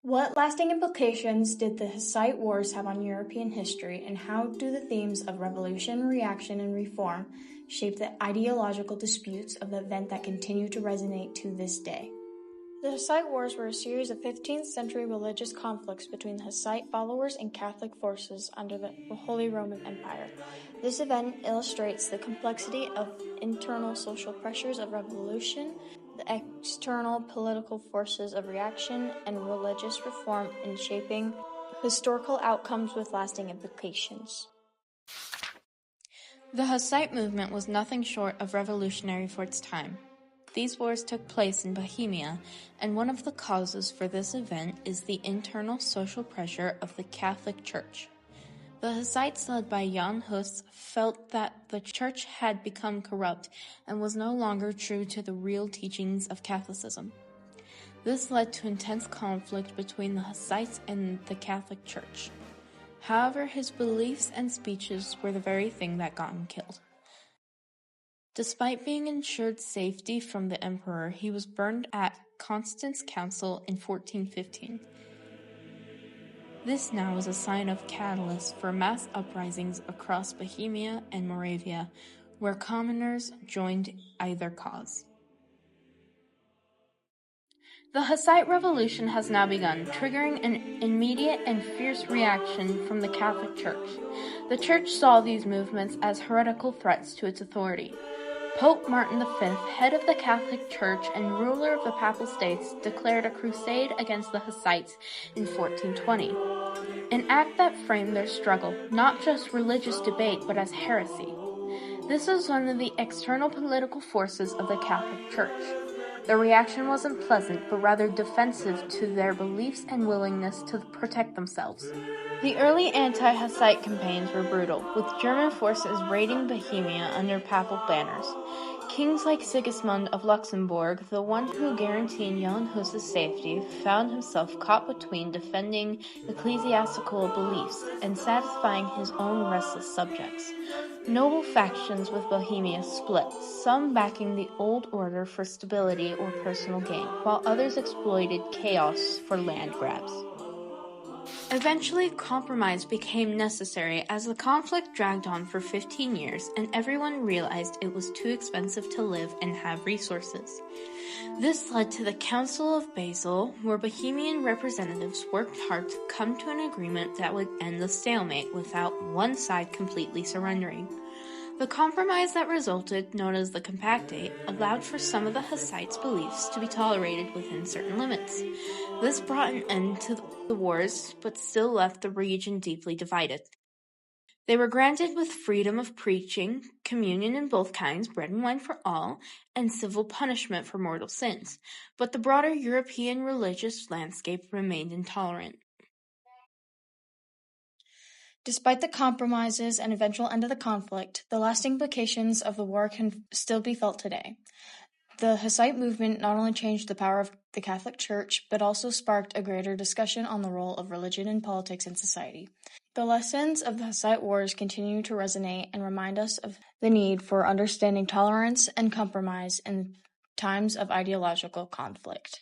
What lasting implications did the Hussite Wars have on European history, and how do the themes of revolution, reaction, and reform shape the ideological disputes of the event that continue to resonate to this day? The Hussite Wars were a series of 15th century religious conflicts between the Hussite followers and Catholic forces under the Holy Roman Empire. This event illustrates the complexity of internal social pressures of revolution, the external political forces of reaction, and religious reform in shaping historical outcomes with lasting implications. The Hussite movement was nothing short of revolutionary for its time. These wars took place in Bohemia, and one of the causes for this event is the internal social pressure of the Catholic Church. The Hussites, led by Jan Hus, felt that the Church had become corrupt and was no longer true to the real teachings of Catholicism. This led to intense conflict between the Hussites and the Catholic Church. However, his beliefs and speeches were the very thing that got him killed. Despite being ensured safety from the emperor, he was burned at Constance Council in 1415. This now was a sign of catalyst for mass uprisings across Bohemia and Moravia, where commoners joined either cause. The Hussite Revolution has now begun, triggering an immediate and fierce reaction from the Catholic Church. The Church saw these movements as heretical threats to its authority. Pope Martin V, head of the Catholic Church and ruler of the Papal States, declared a crusade against the Hussites in 1420, an act that framed their struggle, not just religious debate, but as heresy. This was one of the external political forces of the Catholic Church. The reaction wasn't pleasant, but rather defensive to their beliefs and willingness to protect themselves. The early anti-Hussite campaigns were brutal, with German forces raiding Bohemia under papal banners. Kings like Sigismund of Luxembourg, the one who guaranteed Jan Hus's safety, found himself caught between defending ecclesiastical beliefs and satisfying his own restless subjects. Noble factions with Bohemia split, some backing the old order for stability or personal gain, while others exploited chaos for land grabs. Eventually, compromise became necessary as the conflict dragged on for 15 years and everyone realized it was too expensive to live and have resources. This led to the Council of Basel, where Bohemian representatives worked hard to come to an agreement that would end the stalemate without one side completely surrendering. The compromise that resulted, known as the Compactate, allowed for some of the Hussites' beliefs to be tolerated within certain limits. This brought an end to the wars, but still left the region deeply divided. They were granted with freedom of preaching, communion in both kinds, bread and wine for all, and civil punishment for mortal sins, but the broader European religious landscape remained intolerant. Despite the compromises and eventual end of the conflict, the lasting implications of the war can still be felt today. The Hussite movement not only changed the power of the Catholic Church, but also sparked a greater discussion on the role of religion in politics and society. The lessons of the Hussite Wars continue to resonate and remind us of the need for understanding tolerance and compromise in times of ideological conflict.